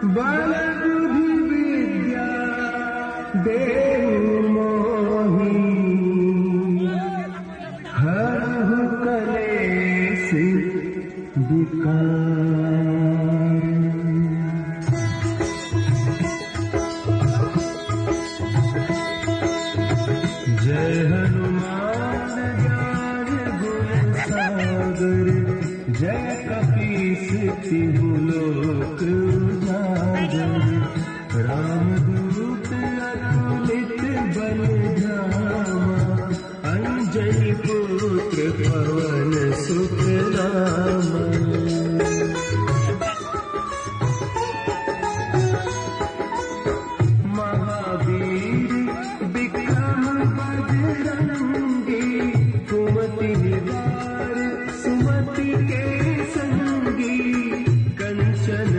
बल बुद्धि विद्या देहु मोहि, हरहु कलेश विकार। जय हनुमान ज्ञान गुण सागर, जय कपीस तिहु लोक उजागर। रामदूत अतुलित बल धामा, अंजनी पुत्र पवन सुत नामा। महावीर विक्रम बजरंगी, कुमति निवार सुमति के संगी। कंचन